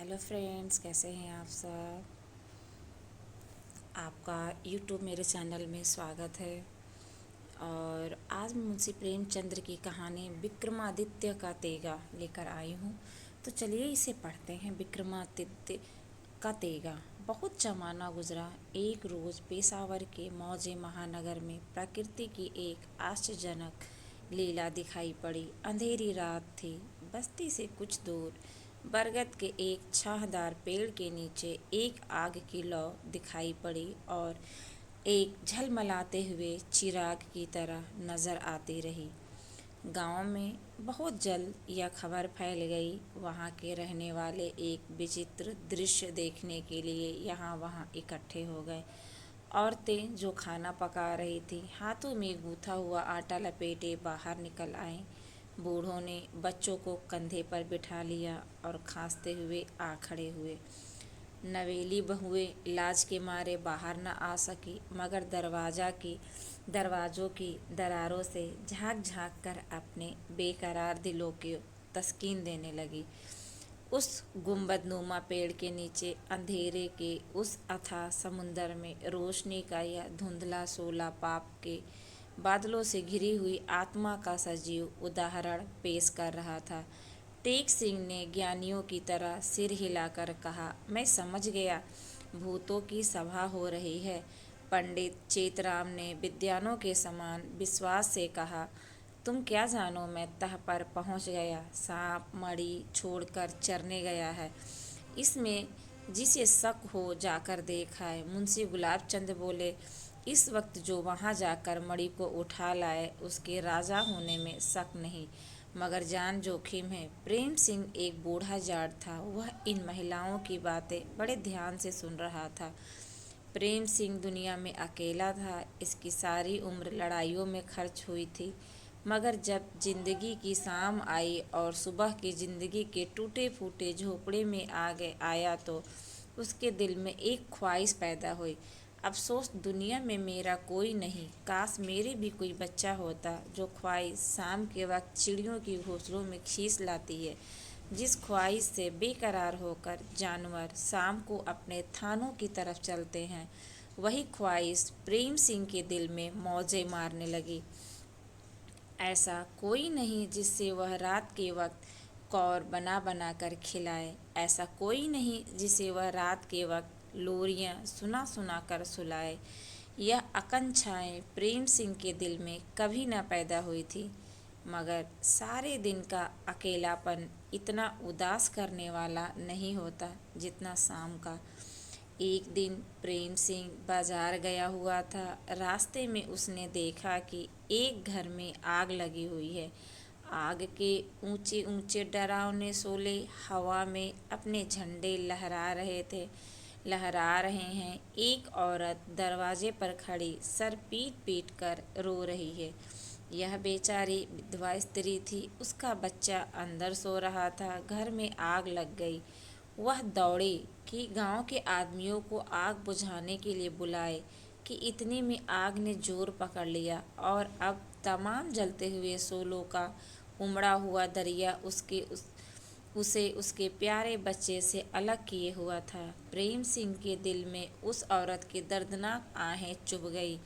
Hello friends, कैसे हैं आप सब। आपका यूट्यूब मेरे चैनल में स्वागत है। और आज मैं मुंशी प्रेमचंद्र की कहानी विक्रमादित्य का तेगा लेकर आई हूँ। तो चलिए इसे पढ़ते हैं। विक्रमादित्य का तेगा। बहुत जमाना गुजरा। एक रोज़ पेशावर के मौजे महानगर में प्रकृति की एक आश्चर्यजनक लीला दिखाई पड़ी। अंधेरी रात थी। बस्ती से कुछ दूर बरगद के एक छाहदार पेड़ के नीचे एक आग की लौ दिखाई पड़ी और एक झलमलाते हुए चिराग की तरह नजर आती रही। गांव में बहुत जल्द यह खबर फैल गई। वहां के रहने वाले एक विचित्र दृश्य देखने के लिए यहाँ वहाँ इकट्ठे हो गए। औरतें जो खाना पका रही थी, हाथों में गूथा हुआ आटा लपेटे बाहर निकल आईं। बूढ़ों ने बच्चों को कंधे पर बिठा लिया और खांसते हुए आ खड़े हुए। नवेली बहुएं लाज के मारे बाहर न आ सकी, मगर दरवाजों की दरारों से झांक झांक कर अपने बेकरार दिलों को तस्कीन देने लगी। उस गुंबदनुमा पेड़ के नीचे अंधेरे के उस अथाह समुंदर में रोशनी का यह धुंधला सोला पाप के बादलों से घिरी हुई आत्मा का सजीव उदाहरण पेश कर रहा था। टेक सिंह ने ज्ञानियों की तरह सिर हिलाकर कहा, मैं समझ गया, भूतों की सभा हो रही है। पंडित चेतराम ने विद्वानों के समान विश्वास से कहा, तुम क्या जानो, मैं तह पर पहुंच गया। सांप मणि छोड़कर चरने गया है। इसमें जिसे शक हो जाकर देखा है। मुंशी गुलाब चंद बोले, इस वक्त जो वहां जाकर मणि को उठा लाए, उसके राजा होने में शक नहीं, मगर जान जोखिम है। प्रेम सिंह एक बूढ़ा जाट था। वह इन महिलाओं की बातें बड़े ध्यान से सुन रहा था। प्रेम सिंह दुनिया में अकेला था। इसकी सारी उम्र लड़ाइयों में खर्च हुई थी, मगर जब जिंदगी की शाम आई और सुबह की जिंदगी के टूटे फूटे झोपड़े में आया तो उसके दिल में एक ख्वाहिश पैदा हुई। अफसोस दुनिया में मेरा कोई नहीं, काश मेरे भी कोई बच्चा होता। जो ख्वाहिश शाम के वक्त चिड़ियों की घोंसलों में खींच लाती है, जिस ख्वाहिश से बेकरार होकर जानवर शाम को अपने थानों की तरफ चलते हैं, वही ख्वाहिश प्रेम सिंह के दिल में मौजें मारने लगी। ऐसा कोई नहीं जिससे वह रात के वक्त कौर बना बना कर खिलाए। ऐसा कोई नहीं जिसे वह रात के वक्त लोरियां सुना सुना कर सुलाए। यह आकांक्षाएं प्रेम सिंह के दिल में कभी न पैदा हुई थी, मगर सारे दिन का अकेलापन इतना उदास करने वाला नहीं होता जितना शाम का। एक दिन प्रेम सिंह बाजार गया हुआ था। रास्ते में उसने देखा कि एक घर में आग लगी हुई है। आग के ऊंचे ऊंचे डरावने शोले हवा में अपने झंडे लहरा रहे हैं। एक औरत दरवाजे पर खड़ी सर पीट पीट कर रो रही है। यह बेचारी विधवा स्त्री थी। उसका बच्चा अंदर सो रहा था। घर में आग लग गई। वह दौड़ी कि गांव के आदमियों को आग बुझाने के लिए बुलाए, कि इतने में आग ने जोर पकड़ लिया और अब तमाम जलते हुए शोलों का उमड़ा हुआ दरिया उसे उसके प्यारे बच्चे से अलग किए हुआ था। प्रेम सिंह के दिल में उस औरत की दर्दनाक आहें चुभ गई।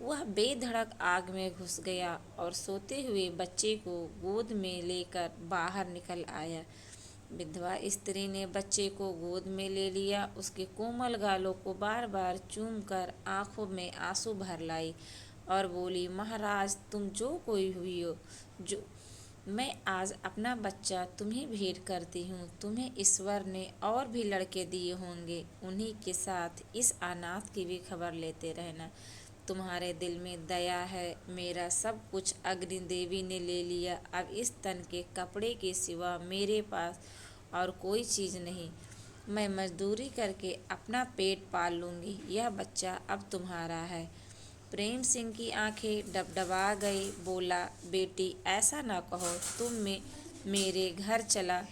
वह बेधड़क आग में घुस गया और सोते हुए बच्चे को गोद में लेकर बाहर निकल आया। विधवा स्त्री ने बच्चे को गोद में ले लिया। उसके कोमल गालों को बार बार चूम कर आंखों में आंसू भर लाई और बोली, महाराज, तुम जो कोई हुई हो, जो मैं आज अपना बच्चा तुम्हें भेंट करती हूँ। तुम्हें ईश्वर ने और भी लड़के दिए होंगे, उन्हीं के साथ इस अनाथ की भी खबर लेते रहना। तुम्हारे दिल में दया है। मेरा सब कुछ अग्नि देवी ने ले लिया। अब इस तन के कपड़े के सिवा मेरे पास और कोई चीज़ नहीं। मैं मजदूरी करके अपना पेट पाल लूँगी। यह बच्चा अब तुम्हारा है। प्रेम सिंह की आंखें डबडबा गई। बोला, बेटी, ऐसा ना कहो। मेरे घर चला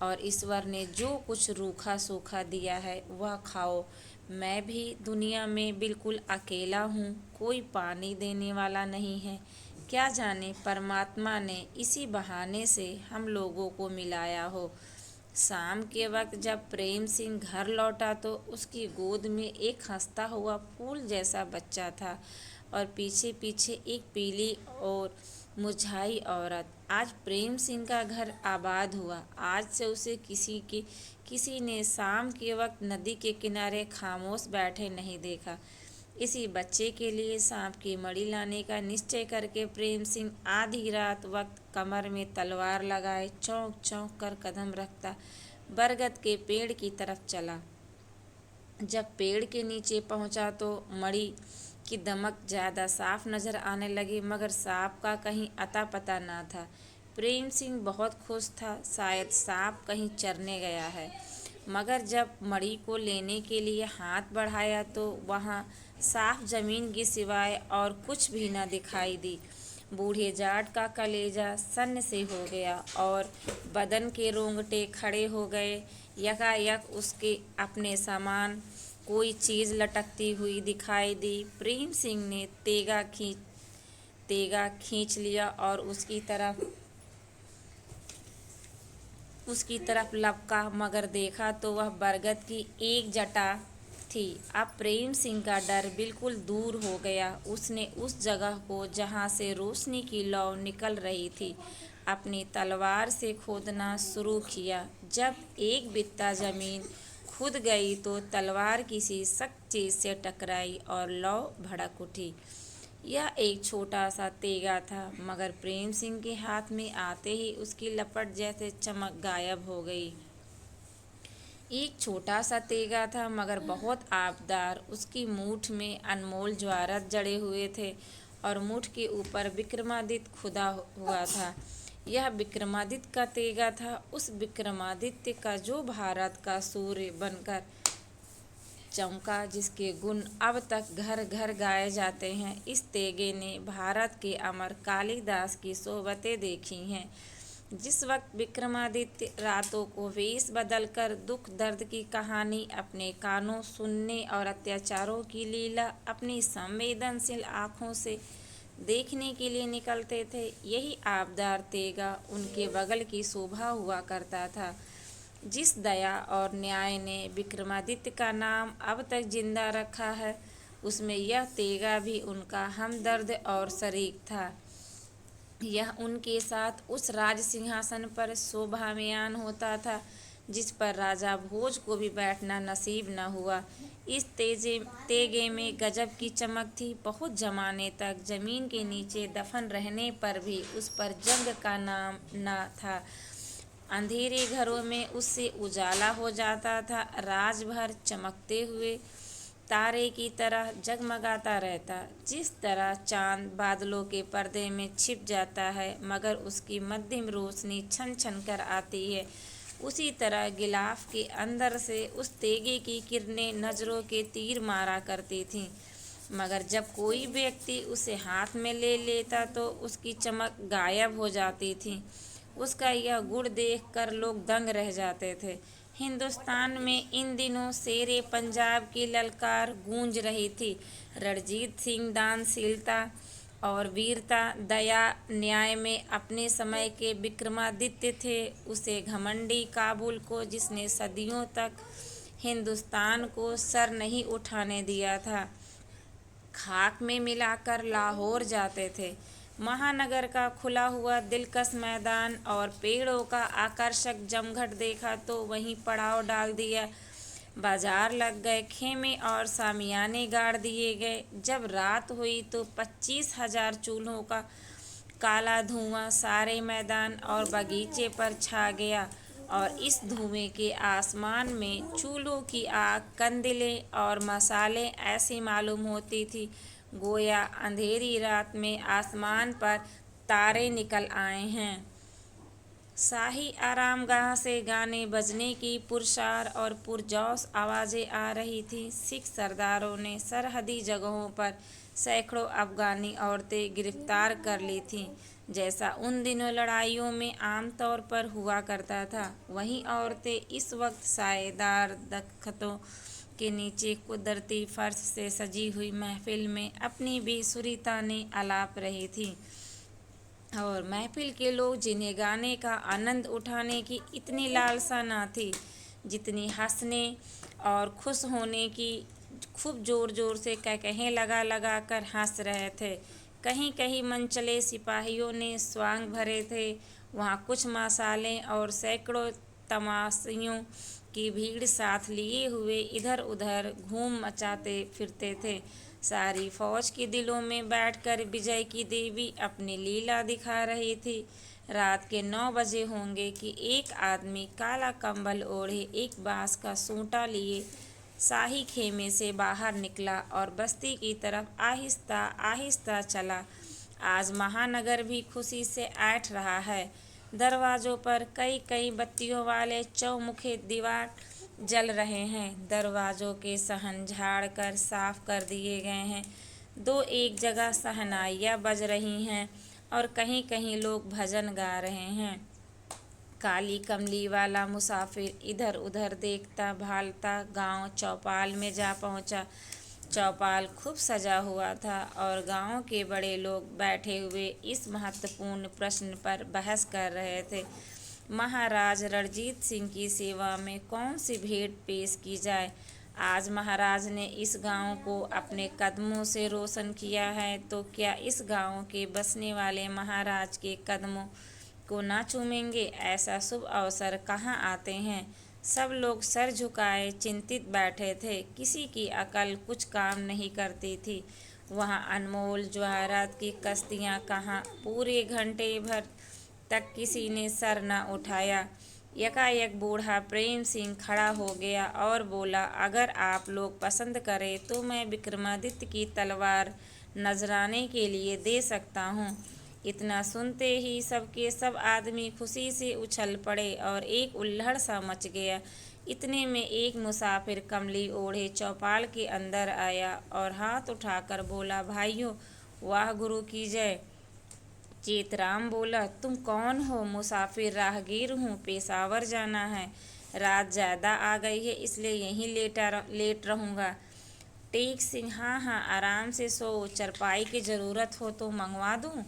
और ईश्वर ने जो कुछ रूखा सूखा दिया है वह खाओ। मैं भी दुनिया में बिल्कुल अकेला हूँ। कोई पानी देने वाला नहीं है। क्या जाने परमात्मा ने इसी बहाने से हम लोगों को मिलाया हो। शाम के वक्त जब प्रेम सिंह घर लौटा तो उसकी गोद में एक हंसता हुआ फूल जैसा बच्चा था और पीछे पीछे एक पीली और मुरझाई औरत। आज प्रेम सिंह का घर आबाद हुआ। आज से उसे किसी ने शाम के वक्त नदी के किनारे खामोश बैठे नहीं देखा। इसी बच्चे के लिए सांप की मणि लाने का निश्चय करके प्रेम सिंह आधी रात वक्त कमर में तलवार लगाए चौंक चौंक कर कदम रखता बरगद के पेड़ की तरफ चला। जब पेड़ के नीचे पहुंचा तो मणि की दमक ज़्यादा साफ नजर आने लगी, मगर सांप का कहीं अता पता ना था। प्रेम सिंह बहुत खुश था, शायद सांप कहीं चरने गया है। मगर जब मणि को लेने के लिए हाथ बढ़ाया तो वहाँ साफ जमीन के सिवाय और कुछ भी न दिखाई दी। बूढ़े जाट का कलेजा सन्न से हो गया और बदन के रोंगटे खड़े हो गए। यकायक उसके अपने सामान कोई चीज़ लटकती हुई दिखाई दी। प्रेम सिंह ने तेगा खींच लिया और उसकी तरफ लपका, मगर देखा तो वह बरगद की एक जटा थी। अब प्रेम सिंह का डर बिल्कुल दूर हो गया। उसने उस जगह को जहाँ से रोशनी की लौ निकल रही थी अपनी तलवार से खोदना शुरू किया। जब एक बित्ता जमीन खुद गई तो तलवार किसी सख्त चीज से टकराई और लौ भड़क उठी। यह एक छोटा सा तेगा था, मगर प्रेम सिंह के हाथ में आते ही उसकी लपट जैसे चमक गायब हो गई। एक छोटा सा तेगा था, मगर बहुत आबदार। उसकी मूठ में अनमोल जवाहरात जड़े हुए थे और मूठ के ऊपर विक्रमादित्य खुदा हुआ था। यह विक्रमादित्य का तेगा था, उस विक्रमादित्य का जो भारत का सूर्य बनकर चमका, जिसके गुण अब तक घर घर गाए जाते हैं। इस तेगे ने भारत के अमर कालिदास की सोबतें देखी हैं। जिस वक्त विक्रमादित्य रातों को वेश बदलकर दुख दर्द की कहानी अपने कानों सुनने और अत्याचारों की लीला अपनी संवेदनशील आँखों से देखने के लिए निकलते थे, यही आबदार तेगा उनके बगल की शोभा हुआ करता था। जिस दया और न्याय ने विक्रमादित्य का नाम अब तक जिंदा रखा है, उसमें यह तेगा भी उनका हमदर्द और शरीक था। यह उनके साथ उस राज सिंहासन पर शोभायमान होता था जिस पर राजा भोज को भी बैठना नसीब न हुआ। इस तेगे में गजब की चमक थी। बहुत जमाने तक जमीन के नीचे दफन रहने पर भी उस पर जंग का नाम न था। अंधेरे घरों में उससे उजाला हो जाता था। राज भर चमकते हुए तारे की तरह जगमगाता रहता। जिस तरह चांद बादलों के पर्दे में छिप जाता है मगर उसकी मध्यम रोशनी छन छन कर आती है, उसी तरह गिलाफ के अंदर से उस तेगे की किरणें नजरों के तीर मारा करती थीं। मगर जब कोई व्यक्ति उसे हाथ में ले लेता तो उसकी चमक गायब हो जाती थी। उसका यह गुण देखकर लोग दंग रह जाते थे। हिंदुस्तान में इन दिनों शेरे पंजाब की ललकार गूंज रही थी। रणजीत सिंह दानशीलता और वीरता, दया, न्याय में अपने समय के विक्रमादित्य थे। उसे घमंडी काबुल को, जिसने सदियों तक हिंदुस्तान को सर नहीं उठाने दिया था, खाक में मिलाकर लाहौर जाते थे। महानगर का खुला हुआ दिलकश मैदान और पेड़ों का आकर्षक जमघट देखा तो वहीं पड़ाव डाल दिया। बाजार लग गए, खेमे और सामियाने गाड़ दिए गए। जब रात हुई तो 25,000 चूल्हों का काला धुआं सारे मैदान और बगीचे पर छा गया और इस धुएं के आसमान में चूल्हों की आग, कंदीलें और मसाले ऐसी मालूम होती थी गोया अंधेरी रात में आसमान पर तारे निकल आए हैं। शाही आरामगाह से गाने बजने की पुरसार और पुरजोश आवाज़ें आ रही थीं। सिख सरदारों ने सरहदी जगहों पर सैकड़ों अफगानी औरतें गिरफ्तार कर ली थीं, जैसा उन दिनों लड़ाइयों में आम तौर पर हुआ करता था। वहीं औरतें इस वक्त सायेदार दरख्तों के नीचे कुदरती फर्श से सजी हुई महफिल में अपनी बेसुरी ताने आलाप रही थीं। और महफिल के लोग जिन्हें गाने का आनंद उठाने की इतनी लालसा ना थी जितनी हंसने और खुश होने की। खूब जोर जोर से कह लगा लगा कर हंस रहे थे। कहीं कहीं मनचले सिपाहियों ने स्वांग भरे थे। वहाँ कुछ मसाले और सैकड़ों तमाशियों की भीड़ साथ लिए हुए इधर उधर घूम मचाते फिरते थे। सारी फौज के दिलों में बैठकर विजय की देवी अपनी लीला दिखा रही थी। रात के 9 बजे होंगे कि एक आदमी काला कंबल ओढ़े एक बांस का सूंटा लिए शाही खेमे से बाहर निकला और बस्ती की तरफ आहिस्ता आहिस्ता चला। आज महानगर भी खुशी से ऐठ रहा है। दरवाजों पर कई कई बत्तियों वाले चौमुखे दीवार जल रहे हैं। दरवाजों के सहन झाड़ कर साफ कर दिए गए हैं। दो एक जगह शहनाइयाँ बज रही हैं और कहीं कहीं लोग भजन गा रहे हैं। काली कमली वाला मुसाफिर इधर उधर देखता भालता गांव चौपाल में जा पहुंचा। चौपाल खूब सजा हुआ था और गांव के बड़े लोग बैठे हुए इस महत्वपूर्ण प्रश्न पर बहस कर रहे थे। महाराज रणजीत सिंह की सेवा में कौन सी भेंट पेश की जाए। आज महाराज ने इस गांव को अपने कदमों से रोशन किया है तो क्या इस गांव के बसने वाले महाराज के कदमों को ना चूमेंगे। ऐसा शुभ अवसर कहाँ आते हैं। सब लोग सर झुकाए चिंतित बैठे थे। किसी की अकल कुछ काम नहीं करती थी। वहाँ अनमोल जवाहरात की कश्तियाँ कहाँ। पूरे घंटे भर तक किसी ने सर न उठाया। यकायक बूढ़ा प्रेम सिंह खड़ा हो गया और बोला, अगर आप लोग पसंद करें तो मैं विक्रमादित्य की तलवार नजराने के लिए दे सकता हूँ। इतना सुनते ही सबके सब आदमी खुशी से उछल पड़े और एक उल्हड़ सा मच गया। इतने में एक मुसाफिर कमली ओढ़े चौपाल के अंदर आया और हाथ उठाकर बोला, भाइयों वाह गुरु की जय। चेतराम बोला, तुम कौन हो। मुसाफिर, राहगीर हूँ, पेशावर जाना है। रात ज़्यादा आ गई है इसलिए यहीं लेट रहूँगा। टेक सिंह, हाँ हाँ आराम से सो, चरपाई की ज़रूरत हो तो मंगवा दूँ।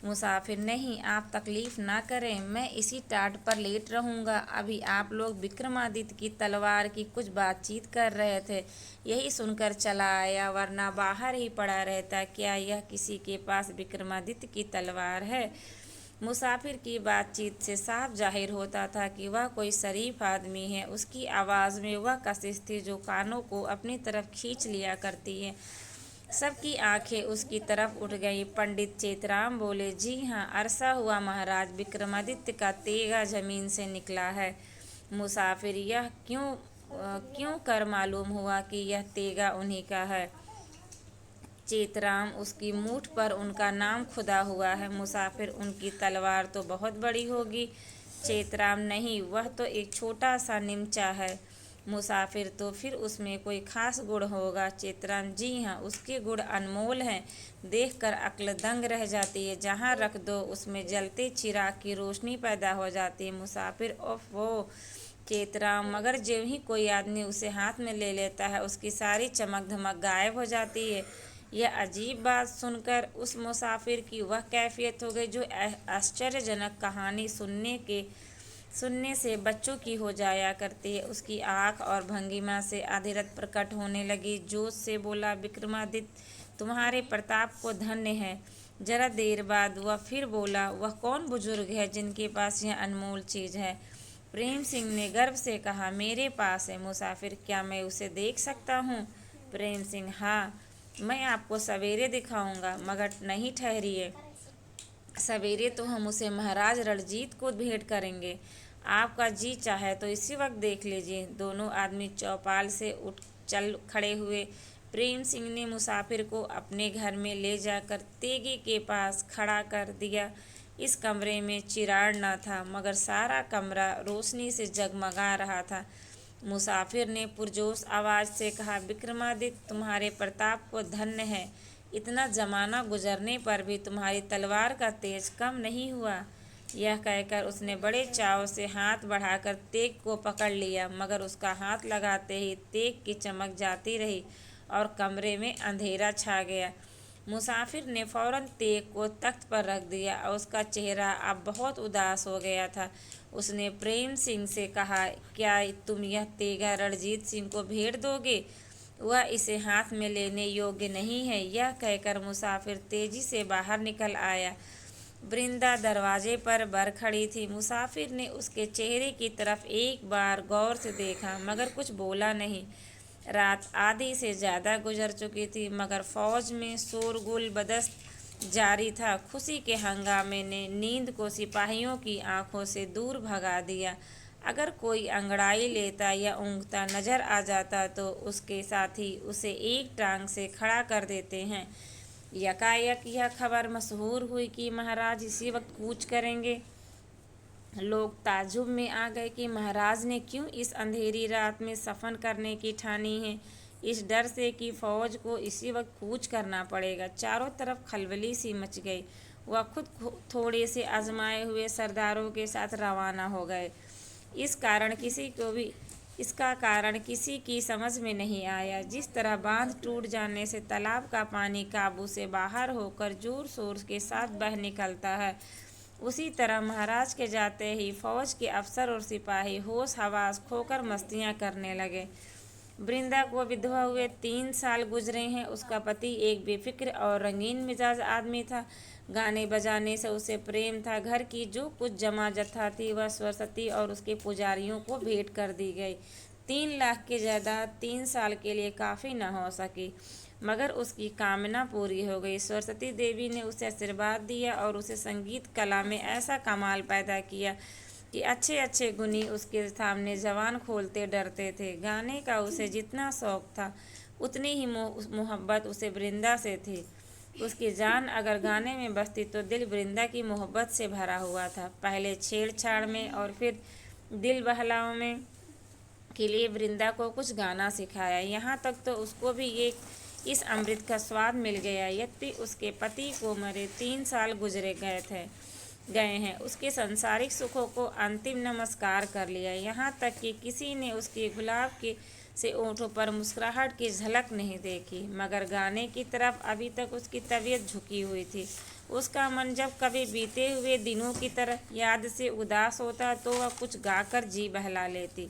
मुसाफिर, नहीं आप तकलीफ़ ना करें, मैं इसी टाट पर लेट रहूँगा। अभी आप लोग विक्रमादित्य की तलवार की कुछ बातचीत कर रहे थे, यही सुनकर चला आया, वरना बाहर ही पड़ा रहता। क्या यह किसी के पास विक्रमादित्य की तलवार है। मुसाफिर की बातचीत से साफ जाहिर होता था कि वह कोई शरीफ आदमी है। उसकी आवाज़ में वह कशिश थी जो कानों को अपनी तरफ खींच लिया करती है। सबकी आंखें उसकी तरफ उठ गईं। पंडित चेतराम बोले, जी हाँ, अरसा हुआ महाराज, विक्रमादित्य का तेगा जमीन से निकला है। मुसाफिर, यह क्यों कर मालूम हुआ कि यह तेगा उन्हीं का है। चेतराम, उसकी मूठ पर उनका नाम खुदा हुआ है। मुसाफिर, उनकी तलवार तो बहुत बड़ी होगी। चेतराम, नहीं, वह तो एक छोटा सा निमचा है। मुसाफिर, तो फिर उसमें कोई खास गुण होगा। चेतराम, जी हाँ, उसके गुण अनमोल हैं, देखकर अक्ल दंग रह जाती है। जहाँ रख दो उसमें जलते चिराग की रोशनी पैदा हो जाती है। मुसाफिर, ओफो। चेतराम, मगर ज्यों ही कोई आदमी उसे हाथ में ले लेता है उसकी सारी चमक धमक गायब हो जाती है। यह अजीब बात सुनकर उस मुसाफिर की वह कैफियत हो गई जो आश्चर्यजनक कहानी सुनने से बच्चों की हो जाया करती है। उसकी आँख और भंगिमा से अधिरथ प्रकट होने लगी। जोश से बोला, विक्रमादित्य, तुम्हारे प्रताप को धन्य है। जरा देर बाद वह फिर बोला, वह कौन बुजुर्ग है जिनके पास यह अनमोल चीज़ है। प्रेम सिंह ने गर्व से कहा, मेरे पास है। मुसाफिर, क्या मैं उसे देख सकता हूँ। प्रेम सिंह, हाँ, मैं आपको सवेरे दिखाऊंगा, मगर नहीं ठहरिए। सवेरे तो हम उसे महाराज रणजीत को भेंट करेंगे। आपका जी चाहे तो इसी वक्त देख लीजिए। दोनों आदमी चौपाल से उठ चल खड़े हुए। प्रेम सिंह ने मुसाफिर को अपने घर में ले जाकर तेगी के पास खड़ा कर दिया। इस कमरे में चिराग न था, मगर सारा कमरा रोशनी से जगमगा रहा था। मुसाफिर ने पुरजोश आवाज़ से कहा, विक्रमादित्य, तुम्हारे प्रताप को धन्य है। इतना जमाना गुजरने पर भी तुम्हारी तलवार का तेज कम नहीं हुआ। यह कहकर उसने बड़े चाव से हाथ बढ़ाकर तेग को पकड़ लिया, मगर उसका हाथ लगाते ही तेग की चमक जाती रही और कमरे में अंधेरा छा गया। मुसाफिर ने फौरन तेग को तख्त पर रख दिया और उसका चेहरा अब बहुत उदास हो गया था। उसने प्रेम सिंह से कहा, क्या तुम यह तेगा रणजीत सिंह को भेंट दोगे? वह इसे हाथ में लेने योग्य नहीं है। यह कहकर मुसाफिर तेजी से बाहर निकल आया। वृंदा दरवाजे पर बर खड़ी थी। मुसाफिर ने उसके चेहरे की तरफ एक बार गौर से देखा मगर कुछ बोला नहीं। रात आधी से ज़्यादा गुजर चुकी थी मगर फौज में शोरगुल बदस्त जारी था। खुशी के हंगामे ने नींद को सिपाहियों की आंखों से दूर भगा दिया। अगर कोई अंगड़ाई लेता या ऊँघता नजर आ जाता तो उसके साथी उसे एक टांग से खड़ा कर देते हैं। यकायक यह खबर मशहूर हुई कि महाराज इसी वक्त कूच करेंगे। लोग ताज्जुब में आ गए कि महाराज ने क्यों इस अंधेरी रात में सफर करने की ठानी है, इस डर से कि फौज को इसी वक्त कूच करना पड़ेगा। चारों तरफ खलबली सी मच गई। वह खुद थोड़े से आजमाए हुए सरदारों के साथ रवाना हो गए। इसका कारण किसी की समझ में नहीं आया। जिस तरह बांध टूट जाने से तालाब का पानी काबू से बाहर होकर जोर शोर के साथ बह निकलता है, उसी तरह महाराज के जाते ही फौज के अफसर और सिपाही होश हवास खोकर मस्तियां करने लगे। वृंदा को विधवा हुए 3 साल गुजरे हैं। उसका पति एक बेफिक्र और रंगीन मिजाज आदमी था। गाने बजाने से उसे प्रेम था। घर की जो कुछ जमा जथा थी वह सरस्वती और उसके पुजारियों को भेंट कर दी गई। 3 लाख की जायदाद 3 साल के लिए काफ़ी न हो सकी मगर उसकी कामना पूरी हो गई। सरस्वती देवी ने उसे आशीर्वाद दिया और उसे संगीत कला में ऐसा कमाल पैदा किया कि अच्छे अच्छे गुणी उसके सामने जबान खोलते डरते थे। गाने का उसे जितना शौक था उतनी ही मोहब्बत उसे वृंदा से थी। उसकी जान अगर गाने में बसती तो दिल वृंदा की मोहब्बत से भरा हुआ था। पहले छेड़छाड़ में और फिर दिल बहलाव में के लिए वृंदा को कुछ गाना सिखाया। यहाँ तक तो उसको भी इस अमृत का स्वाद मिल गया। यद्यपि उसके पति को मरे 3 साल गुजरे गए हैं, उसके सांसारिक सुखों को अंतिम नमस्कार कर लिया। यहाँ तक कि किसी ने उसके गुलाब के से ओंठों पर मुस्कुराहट की झलक नहीं देखी। मगर गाने की तरफ अभी तक उसकी तबीयत झुकी हुई थी। उसका मन जब कभी बीते हुए दिनों की तरह याद से उदास होता तो वह कुछ गाकर जी बहला लेती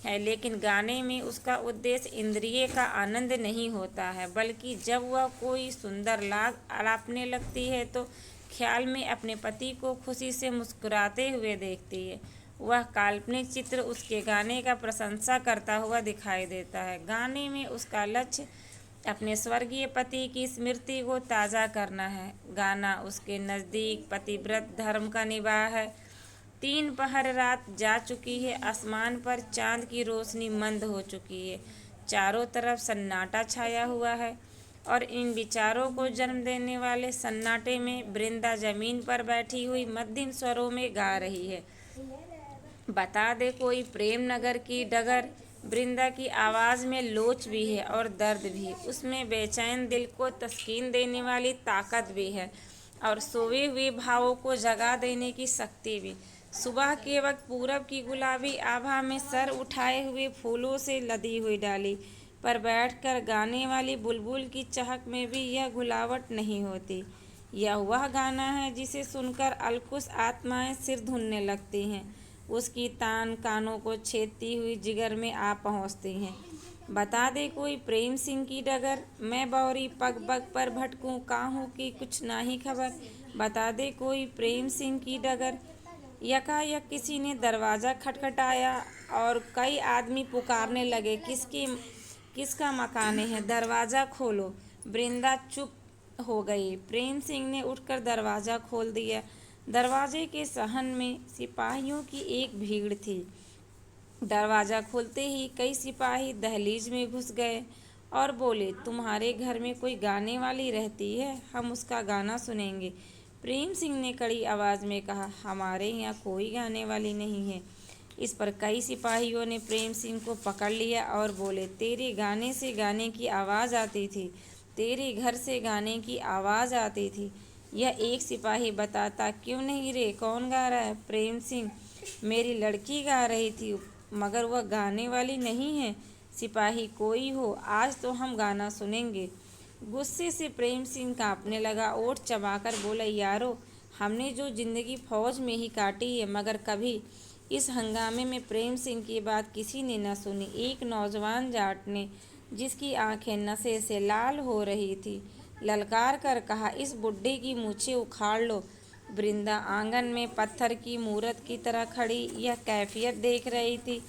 है। लेकिन गाने में उसका उद्देश्य इंद्रिय का आनंद नहीं होता है, बल्कि जब वह कोई सुंदर लाग आलापने लगती है तो ख्याल में अपने पति को खुशी से मुस्कुराते हुए देखती है। वह काल्पनिक चित्र उसके गाने का प्रशंसा करता हुआ दिखाई देता है। गाने में उसका लक्ष्य अपने स्वर्गीय पति की स्मृति को ताज़ा करना है। गाना उसके नज़दीक पतिव्रत धर्म का निवाह है। 3 पहर रात जा चुकी है। आसमान पर चांद की रोशनी मंद हो चुकी है। चारों तरफ सन्नाटा छाया हुआ है और इन विचारों को जन्म देने वाले सन्नाटे में वृंदा जमीन पर बैठी हुई मध्यम स्वरों में गा रही है। बता दे कोई प्रेम नगर की डगर। वृंदा की आवाज़ में लोच भी है और दर्द भी। उसमें बेचैन दिल को तस्कीन देने वाली ताकत भी है और सोए हुए भावों को जगा देने की शक्ति भी। सुबह के वक्त पूरब की गुलाबी आभा में सर उठाए हुए फूलों से लदी हुई डाली पर बैठकर गाने वाली बुलबुल की चहक में भी यह घुलावट नहीं होती। यह वह गाना है जिसे सुनकर अलकुश आत्माएं सिर धुनने लगती हैं। उसकी तान कानों को छेदती हुई जिगर में आ पहुँचती हैं। बता दे कोई प्रेम सिंह की डगर। मैं बौरी पग पग पर भटकूं काहूँ की कुछ नाही खबर। बता दे कोई प्रेम सिंह की डगर। यकायक किसी ने दरवाज़ा खटखटाया और कई आदमी पुकारने लगे, किसका मकान है, दरवाज़ा खोलो। वृंदा चुप हो गई। प्रेम सिंह ने उठकर दरवाज़ा खोल दिया। दरवाजे के सहन में सिपाहियों की एक भीड़ थी। दरवाज़ा खुलते ही कई सिपाही दहलीज में घुस गए और बोले, तुम्हारे घर में कोई गाने वाली रहती है, हम उसका गाना सुनेंगे। प्रेम सिंह ने कड़ी आवाज़ में कहा, हमारे यहाँ कोई गाने वाली नहीं है। इस पर कई सिपाहियों ने प्रेम सिंह को पकड़ लिया और बोले, तेरे गाने से गाने की आवाज़ आती थी, तेरे घर से गाने की आवाज़ आती थी। यह एक सिपाही बताता, क्यों नहीं रे, कौन गा रहा है? प्रेम सिंह, मेरी लड़की गा रही थी मगर वह गाने वाली नहीं है। सिपाही, कोई हो, आज तो हम गाना सुनेंगे। गुस्से से प्रेम सिंह कांपने लगा, ओठ चबाकर बोला, यारो, हमने जो जिंदगी फौज में ही काटी है, मगर कभी इस हंगामे में प्रेम सिंह की बात किसी ने न सुनी। एक नौजवान जाट ने, जिसकी आंखें नशे से लाल हो रही थी, ललकार कर कहा, इस बुड्ढे की मूछें उखाड़ लो। वृंदा आंगन में पत्थर की मूरत की तरह खड़ी यह कैफियत देख रही थी।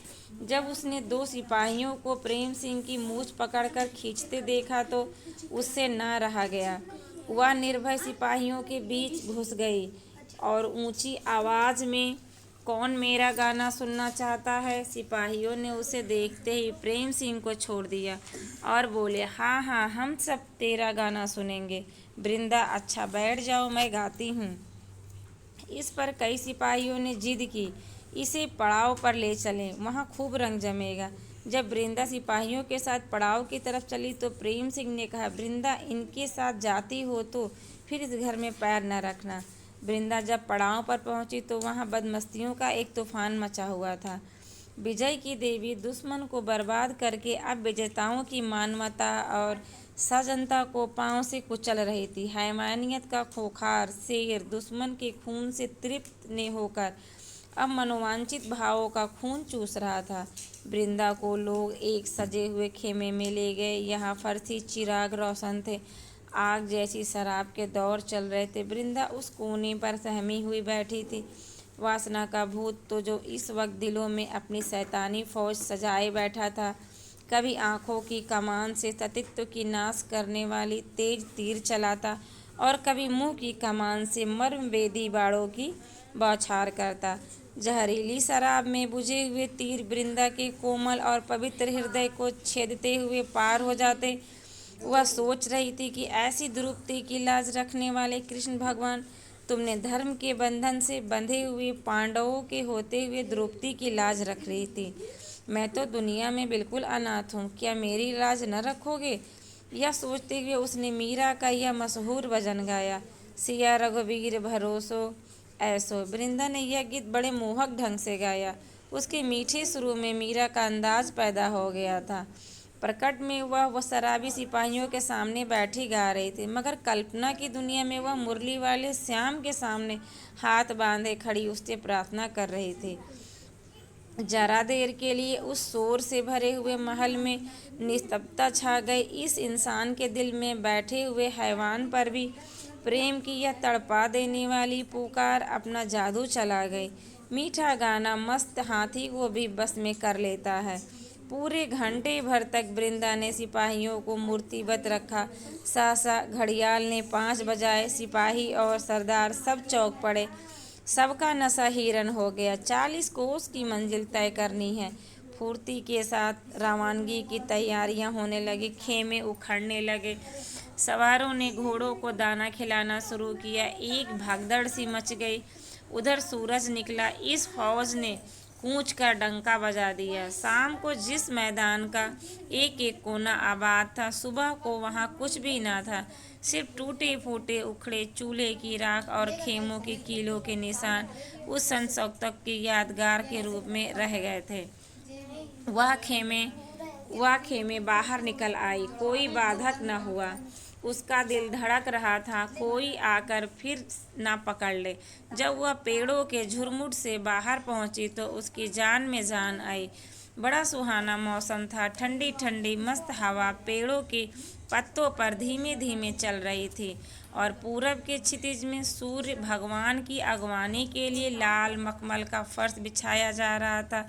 जब उसने दो सिपाहियों को प्रेम सिंह की मूछ पकड़कर खींचते देखा तो उससे न रहा गया। वह निर्भय सिपाहियों के बीच घुस गई और ऊंची आवाज में, कौन मेरा गाना सुनना चाहता है? सिपाहियों ने उसे देखते ही प्रेम सिंह को छोड़ दिया और बोले, हाँ हाँ, हम सब तेरा गाना सुनेंगे। वृंदा, अच्छा बैठ जाओ, मैं गाती हूँ। इस पर कई सिपाहियों ने जिद की, इसे पड़ाव पर ले चलें, वहाँ खूब रंग जमेगा। जब वृंदा सिपाहियों के साथ पड़ाव की तरफ चली तो प्रेम सिंह ने कहा, वृंदा, इनके साथ जाती हो तो फिर इस घर में पैर न रखना। वृंदा जब पड़ाव पर पहुंची तो वहाँ बदमस्तियों का एक तूफान मचा हुआ था। विजय की देवी दुश्मन को बर्बाद करके अब विजेताओं की मानवता और सजनता को पांव से कुचल रही थी। हैवानियत का खोखार शेर दुश्मन के खून से तृप्त ने होकर अब मनोवांछित भावों का खून चूस रहा था। वृंदा को लोग एक सजे हुए खेमे में ले गए। यहाँ फर्शी चिराग रोशन थे, आग जैसी शराब के दौर चल रहे थे। वृंदा उस कोने पर सहमी हुई बैठी थी। वासना का भूत तो जो इस वक्त दिलों में अपनी शैतानी फौज सजाए बैठा था, कभी आँखों की कमान से सतीत्व की नाश करने वाली तेज तीर चलाता और कभी मुंह की कमान से मर्मवेदी बाड़ों की बौछार करता। जहरीली शराब में बुझे हुए तीर वृंदा के कोमल और पवित्र हृदय को छेदते हुए पार हो जाते। वह सोच रही थी कि ऐसी द्रुपति की लाज रखने वाले कृष्ण भगवान, तुमने धर्म के बंधन से बंधे हुए पांडवों के होते हुए द्रौपदी की लाज रख रही थी। मैं तो दुनिया में बिल्कुल अनाथ हूँ, क्या मेरी लाज न रखोगे? यह सोचते हुए उसने मीरा का यह मशहूर भजन गाया, सिया रघुवीर भरोसो ऐसो। वृंदा ने यह गीत बड़े मोहक ढंग से गाया। उसके मीठे सुरों में मीरा का अंदाज पैदा हो गया था। प्रकट में वह शराबी सिपाहियों के सामने बैठी गा रही थी, मगर कल्पना की दुनिया में वह मुरली वाले श्याम के सामने हाथ बांधे खड़ी उससे प्रार्थना कर रही थी। जरा देर के लिए उस शोर से भरे हुए महल में निस्तब्धता छा गई। इस इंसान के दिल में बैठे हुए हैवान पर भी प्रेम की यह तड़पा देने वाली पुकार अपना जादू चला गई। मीठा गाना मस्त हाथी को भी बस में कर लेता है। पूरे घंटे भर तक वृंदा ने सिपाहियों को मूर्तिवत रखा। सहसा घड़ियाल ने 5 बजाए। सिपाही और सरदार सब चौंक पड़े। सबका नशा हिरन हो गया। 40 कोस की मंजिल तय करनी है। फुर्ती के साथ रवानगी की तैयारियां होने लगी। खेमे उखड़ने लगे। सवारों ने घोड़ों को दाना खिलाना शुरू किया। एक भगदड़ सी मच गई। उधर सूरज निकला। इस फौज ने कूच का डंका बजा दिया। शाम को जिस मैदान का एक एक कोना आबाद था, सुबह को वहाँ कुछ भी न था। सिर्फ टूटे फूटे उखड़े चूल्हे की राख और खेमों की कीलों के निशान उस संसोक्तक की यादगार के रूप में रह गए थे। वह खेमे बाहर निकल आई। कोई बाधक न हुआ। उसका दिल धड़क रहा था, कोई आकर फिर न पकड़ ले। जब वह पेड़ों के झुरमुट से बाहर पहुंची तो उसकी जान में जान आई। बड़ा सुहाना मौसम था। ठंडी ठंडी मस्त हवा पेड़ों के पत्तों पर धीमे धीमे चल रही थी और पूरब के क्षितिज में सूर्य भगवान की अगवानी के लिए लाल मखमल का फर्श बिछाया जा रहा था।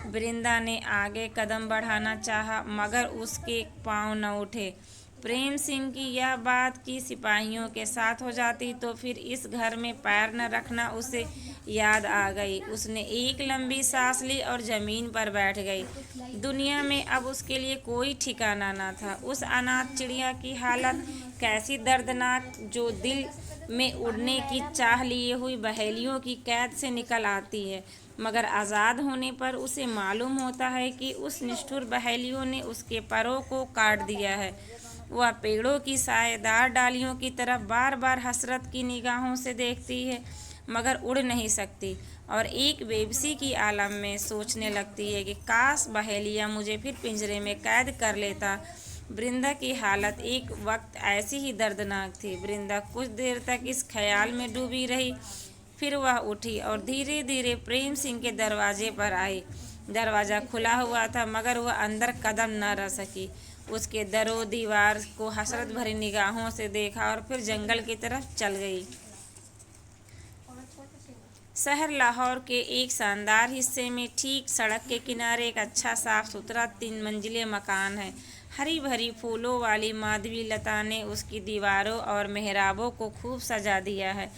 वृंदा ने आगे कदम बढ़ाना चाहा, मगर उसके पांव न उठे। प्रेम सिंह की यह बात कि सिपाहियों के साथ हो जाती तो फिर इस घर में पैर न रखना उसे याद आ गई। उसने एक लंबी सांस ली और जमीन पर बैठ गई। दुनिया में अब उसके लिए कोई ठिकाना न था। उस अनाथ चिड़िया की हालत कैसी दर्दनाक, जो दिल में उड़ने की चाह लिए हुई बहेलियों की कैद से निकल आती है, मगर आज़ाद होने पर उसे मालूम होता है कि उस निष्ठुर बहेलियों ने उसके परों को काट दिया है। वह पेड़ों की सायेदार डालियों की तरफ बार बार हसरत की निगाहों से देखती है, मगर उड़ नहीं सकती और एक बेबसी की आलम में सोचने लगती है कि काश बहेलिया मुझे फिर पिंजरे में कैद कर लेता। वृंदा की हालत एक वक्त ऐसी ही दर्दनाक थी। वृंदा कुछ देर तक इस ख्याल में डूबी रही, फिर वह उठी और धीरे धीरे प्रेम सिंह के दरवाजे पर आई। दरवाज़ा खुला हुआ था, मगर वह अंदर कदम न रख सकी। उसके दरो दीवार को हसरत भरी निगाहों से देखा और फिर जंगल की तरफ चल गई। शहर लाहौर के एक शानदार हिस्से में ठीक सड़क के किनारे एक अच्छा साफ सुथरा 3 मंजिले मकान है। हरी भरी फूलों वाली माधवी लता ने उसकी दीवारों और मेहराबों को खूब सजा दिया है।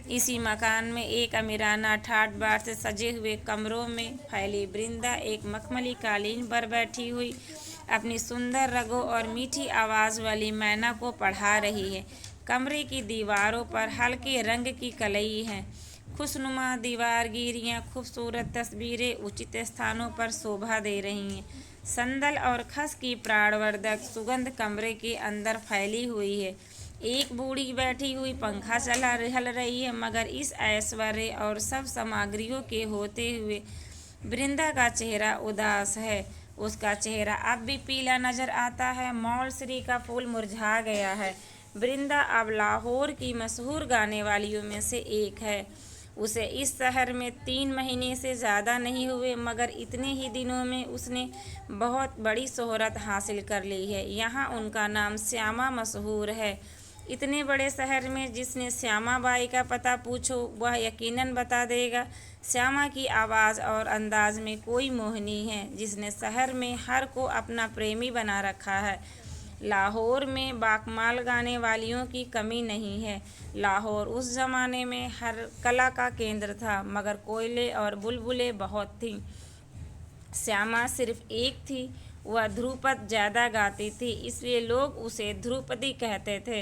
इसी मकान में एक अमीराना ठाट बाट से सजे हुए कमरों में फैली वृंदा एक मखमली कालीन पर बैठी हुई अपनी सुंदर रगों और मीठी आवाज़ वाली मैना को पढ़ा रही है। कमरे की दीवारों पर हल्के रंग की कलई है। खुशनुमा दीवारगिरियाँ खूबसूरत तस्वीरें उचित स्थानों पर शोभा दे रही हैं। संदल और खस की प्राणवर्धक सुगंध कमरे के अंदर फैली हुई है। एक बूढ़ी बैठी हुई पंखा चला रहल रही है, मगर इस ऐश्वर्य और सब सामग्रियों के होते हुए वृंदा का चेहरा उदास है। उसका चेहरा अब भी पीला नजर आता है। मौलश्री का फूल मुरझा गया है। वृंदा अब लाहौर की मशहूर गाने वालियों में से एक है। उसे इस शहर में 3 महीने से ज़्यादा नहीं हुए, मगर इतने ही दिनों में उसने बहुत बड़ी शोहरत हासिल कर ली है। यहाँ उनका नाम श्यामा मशहूर है। इतने बड़े शहर में जिसने श्यामा बाई का पता पूछो वह यकीनन बता देगा। श्यामा की आवाज़ और अंदाज में कोई मोहिनी है जिसने शहर में हर को अपना प्रेमी बना रखा है। लाहौर में बाकमाल गाने वालियों की कमी नहीं है। लाहौर उस ज़माने में हर कला का केंद्र था, मगर कोयले और बुलबुलें बहुत थीं। श्यामा सिर्फ एक थी। वह ध्रुपद ज़्यादा गाती थी, इसलिए लोग उसे ध्रुपदी कहते थे।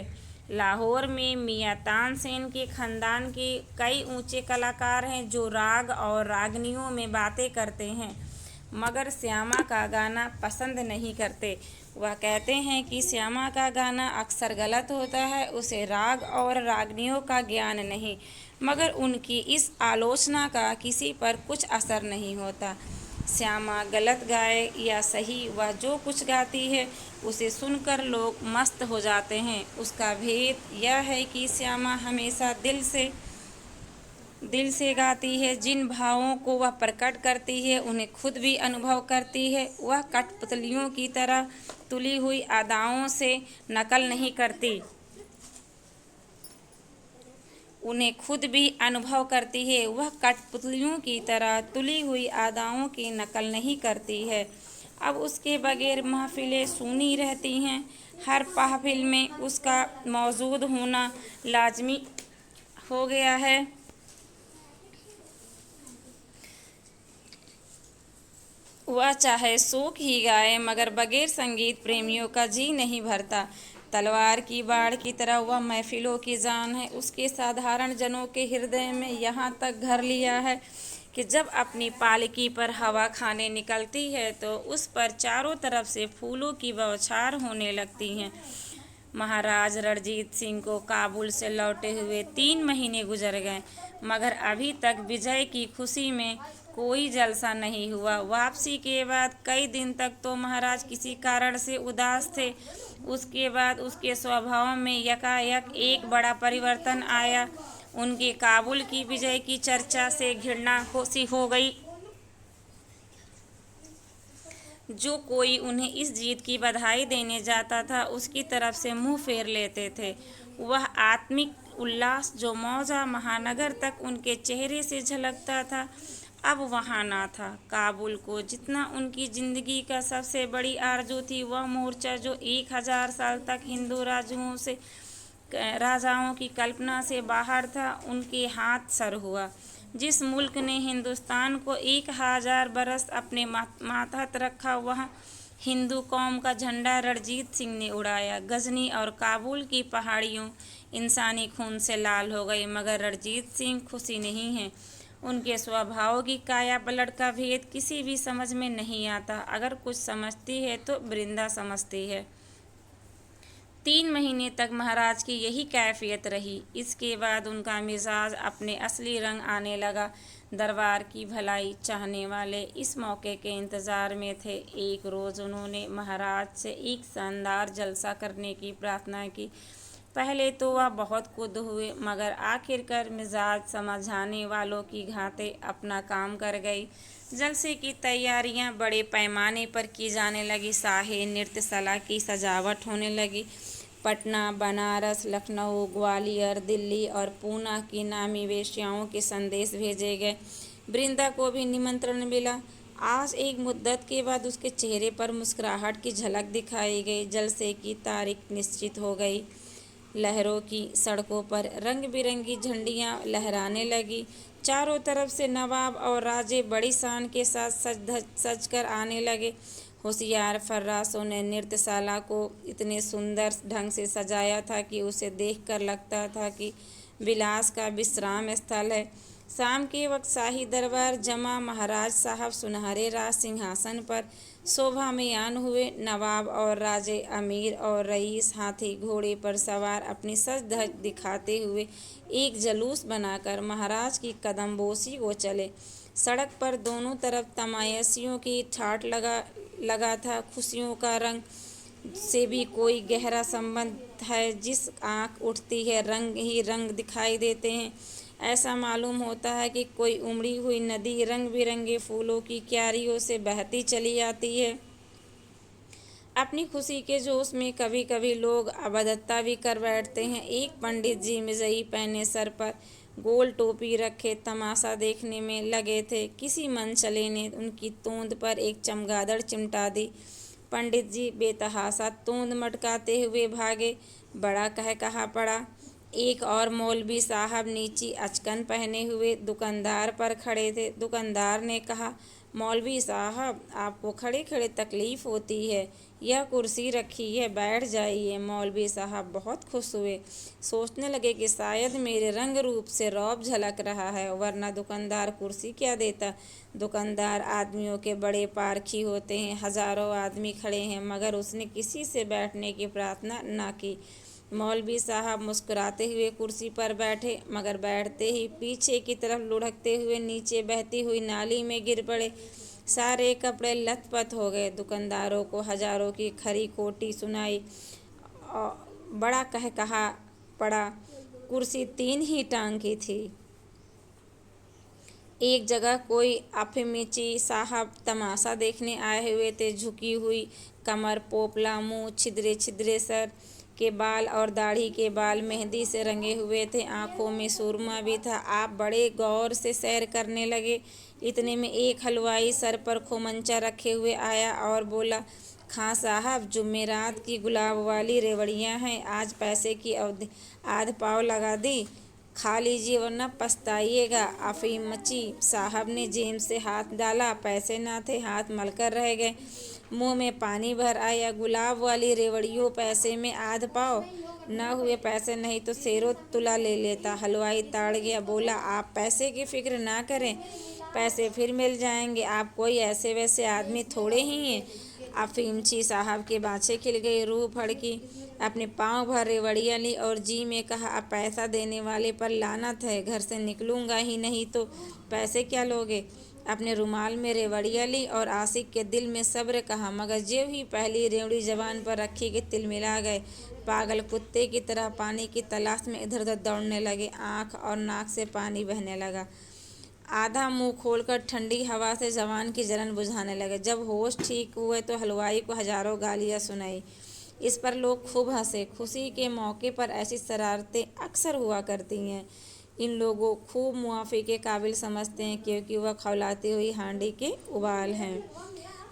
लाहौर में मियाँ तानसेन के ख़ानदान के कई ऊंचे कलाकार हैं जो राग और रागनियों में बातें करते हैं, मगर श्यामा का गाना पसंद नहीं करते। वह कहते हैं कि श्यामा का गाना अक्सर गलत होता है। उसे राग और रागनियों का ज्ञान नहीं, मगर उनकी इस आलोचना का किसी पर कुछ असर नहीं होता। श्यामा गलत गाए या सही, वह जो कुछ गाती है उसे सुनकर लोग मस्त हो जाते हैं। उसका भेद यह है कि श्यामा हमेशा दिल से गाती है। जिन भावों को वह प्रकट करती है उन्हें खुद भी अनुभव करती है। वह कठपुतलियों की तरह तुली हुई अदाओं से नकल नहीं करती, उन्हें खुद भी अनुभव करती है। वह कठपुतलियों की तरह तुली हुई अदाओं की नकल नहीं करती है। अब उसके बगैर महफिलें सूनी रहती हैं। हर महफिल में उसका मौजूद होना लाजमी हो गया है। वह चाहे शोक ही गाए, मगर बगैर संगीत प्रेमियों का जी नहीं भरता। तलवार की बाढ़ की तरह वह महफिलों की जान है। उसके साधारण जनों के हृदय में यहाँ तक घर लिया है कि जब अपनी पालकी पर हवा खाने निकलती है तो उस पर चारों तरफ से फूलों की बौछार होने लगती हैं। महाराज रणजीत सिंह को काबुल से लौटे हुए 3 महीने गुजर गए, मगर अभी तक विजय की खुशी में कोई जलसा नहीं हुआ। वापसी के बाद कई दिन तक तो महाराज किसी कारण से उदास थे। उसके बाद उसके स्वभाव में यकायक एक बड़ा परिवर्तन आया। उनके काबुल की विजय की चर्चा से घृणा सी हो गई। जो कोई उन्हें इस जीत की बधाई देने जाता था उसकी तरफ से मुंह फेर लेते थे। वह आत्मिक उल्लास जो मौजा महानगर तक उनके चेहरे से झलकता था, अब वहाँ ना था। काबुल को जितना उनकी जिंदगी का सबसे बड़ी आरजू थी, वह मोर्चा जो 1000 साल तक हिंदू राजाओं की कल्पना से बाहर था, उनके हाथ सर हुआ। जिस मुल्क ने हिंदुस्तान को 1000 बरस अपने मातहत रखा, वह हिंदू कौम का झंडा रणजीत सिंह ने उड़ाया। गजनी और काबुल की पहाड़ियों इंसानी खून से लाल हो गई, मगर रणजीत सिंह खुशी नहीं हैं। उनके स्वभाव की काया पलट का भेद किसी भी समझ में नहीं आता। अगर कुछ समझती है तो वृंदा समझती है। 3 महीने तक महाराज की यही कैफियत रही। इसके बाद उनका मिजाज अपने असली रंग आने लगा। दरबार की भलाई चाहने वाले इस मौके के इंतज़ार में थे। एक रोज़ उन्होंने महाराज से एक शानदार जलसा करने की प्रार्थना की। पहले तो वह बहुत कुद हुए, मगर आखिरकार मिजाज समझाने वालों की घाटे अपना काम कर गई। जलसे की तैयारियां बड़े पैमाने पर की जाने लगी। शाही नृत्यशाला की सजावट होने लगी। पटना, बनारस, लखनऊ, ग्वालियर, दिल्ली और पूना की नामी वेश्याओं के संदेश भेजे गए। वृंदा को भी निमंत्रण मिला। आज एक मुद्दत के बाद उसके चेहरे पर मुस्कुराहट की झलक दिखाई गई। जलसे की तारीख निश्चित हो गई। लहरों की सड़कों पर रंग बिरंगी झंडियां लहराने लगी। चारों तरफ से नवाब और राजे बड़ी शान के साथ सज कर आने लगे। होशियार फर्राशों ने नृत्यशाला को इतने सुंदर ढंग से सजाया था कि उसे देखकर लगता था कि विलास का विश्राम स्थल है। शाम के वक्त शाही दरबार जमा। महाराज साहब सुनहरे राज सिंहासन पर शोभामयान हुए। नवाब और राजे, अमीर और रईस हाथी घोड़े पर सवार अपनी सज धज दिखाते हुए एक जुलूस बनाकर महाराज की कदमबोसी को चले। सड़क पर दोनों तरफ तमाशियों की ठाठ लगा था। खुशियों का रंग से भी कोई गहरा संबंध है। जिस आँख उठती है रंग ही रंग दिखाई देते हैं। ऐसा मालूम होता है कि कोई उमड़ी हुई नदी रंग बिरंगे फूलों की क्यारियों से बहती चली आती है। अपनी खुशी के जोश में कभी कभी लोग अभद्रता भी कर बैठते हैं। एक पंडित जी मिज़ई पहने, सर पर गोल टोपी रखे तमाशा देखने में लगे थे। किसी मनचले ने उनकी तोंद पर एक चमगादड़ चिमटा दी। पंडित जी बेतहाशा तोंद मटकाते हुए भागे। बड़ा कहा पड़ा। एक और मौलवी साहब नीची अचकन पहने हुए दुकानदार पर खड़े थे। दुकानदार ने कहा, मौलवी साहब, आपको खड़े खड़े तकलीफ होती है, यह कुर्सी रखी है, बैठ जाइए। मौलवी साहब बहुत खुश हुए। सोचने लगे कि शायद मेरे रंग रूप से रौब झलक रहा है, वरना दुकानदार कुर्सी क्या देता। दुकानदार आदमियों के बड़े पारखी होते हैं। हजारों आदमी खड़े हैं, मगर उसने किसी से बैठने की प्रार्थना न की। मौलवी साहब मुस्कुराते हुए कुर्सी पर बैठे, मगर बैठते ही पीछे की तरफ लुढ़कते हुए नीचे बहती हुई नाली में गिर पड़े। सारे कपड़े लथपथ हो गए। दुकानदारों को हजारों की खरी खोटी सुनाई और बड़ा कहा पड़ा। कुर्सी 3 ही टांग की थी। एक जगह कोई अफीमची साहब तमाशा देखने आए हुए थे। झुकी हुई कमर, पोपला मुंह, छिद्रे छिद्रे सर के बाल और दाढ़ी के बाल मेहंदी से रंगे हुए थे। आंखों में सुरमा भी था। आप बड़े गौर से सैर करने लगे। इतने में एक हलवाई सर पर खोमंचा रखे हुए आया और बोला, खां साहब, जुमेरात की गुलाब वाली रेवड़ियाँ हैं, आज पैसे की आध पाव लगा दी, खा लीजिए वरना पछताइएगा। अफीमची साहब ने जेब से हाथ डाला। पैसे न थे, हाथ मलकर रह गए। मुंह में पानी भर आया। गुलाब वाली रेवड़ियों पैसे में आध पाव, न हुए पैसे नहीं तो सेरो तुला ले लेता। हलवाई ताड़ गया, बोला, आप पैसे की फिक्र ना करें, पैसे फिर मिल जाएंगे, आप कोई ऐसे वैसे आदमी थोड़े ही हैं। अफीमची साहब के बाछे खिल गई, रूह फड़की। अपने पाँव भर रेवड़ियाँ ली और जी में कहा, अब पैसा देने वाले पर लानत है, घर से निकलूंगा ही नहीं तो पैसे क्या लोगे। अपने रुमाल में रेवड़ियाँ ली और आशिक के दिल में सब्र कहा, मगर ज्यों ही पहली रेवड़ी जबान पर रखी कि तिलमिला गए। पागल कुत्ते की तरह पानी की तलाश में इधर उधर दौड़ने लगे। आँख और नाक से पानी बहने लगा। आधा मुंह खोलकर ठंडी हवा से जबान की जलन बुझाने लगे। जब होश ठीक हुए तो हलवाई को हजारों गालियाँ सुनाई। इस पर लोग खूब हंसे। खुशी के मौके पर ऐसी शरारतें अक्सर हुआ करती हैं। इन लोगों खूब मुआफ़ी के काबिल समझते हैं, क्योंकि वह खौलाती हुई हांडी के उबाल हैं।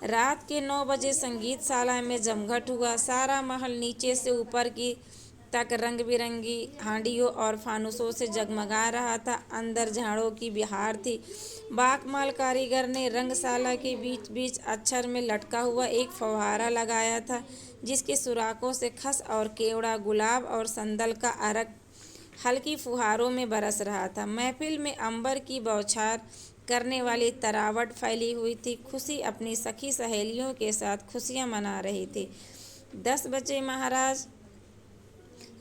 रात के 9 बजे संगीतशाला में जमघट हुआ। सारा महल नीचे से ऊपर की तक रंग बिरंगी हांडियों और फानुसों से जगमगा रहा था। अंदर झाड़ों की बहार थी। बाकमाल कारीगर ने रंगशाला के बीच बीच अक्षर में लटका हुआ एक फव्वारा लगाया था, जिसके सुराखों से खस और केवड़ा, गुलाब और संदल का अरक हल्की फुहारों में बरस रहा था। महफिल में अंबर की बौछार करने वाली तरावट फैली हुई थी। खुशी अपनी सखी सहेलियों के साथ खुशियां मना रही थी। 10 बजे महाराज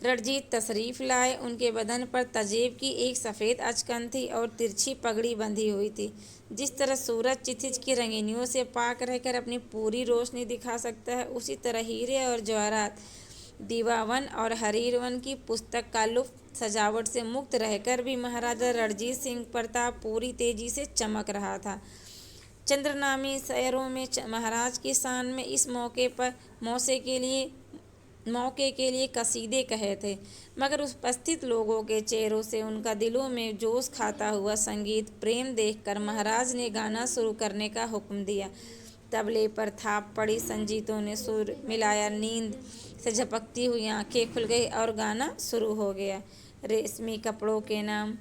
रणजीत तशरीफ लाए। उनके बदन पर तजेब की एक सफ़ेद अचकन थी और तिरछी पगड़ी बंधी हुई थी। जिस तरह सूरज क्षितिज की रंगीनियों से पाक रहकर अपनी पूरी रोशनी दिखा सकता है, उसी तरह हीरे और जवाहरात, दीवावन और हरीरवन की पुस्तक का लुत्फ सजावट से मुक्त रहकर भी महाराजा रणजीत सिंह प्रताप पूरी तेजी से चमक रहा था। चंद्रनामी शहरों में महाराज की शान में इस मौके के लिए कसीदे कहे थे, मगर उपस्थित लोगों के चेहरों से उनका दिलों में जोश खाता हुआ संगीत प्रेम देखकर महाराज ने गाना शुरू करने का हुक्म दिया। तबले पर थाप पड़ी, संजीतों ने सुर मिलाया, नींद से झपकती हुई आंखें खुल गई और गाना शुरू हो गया। रेशमी कपड़ों के नाम।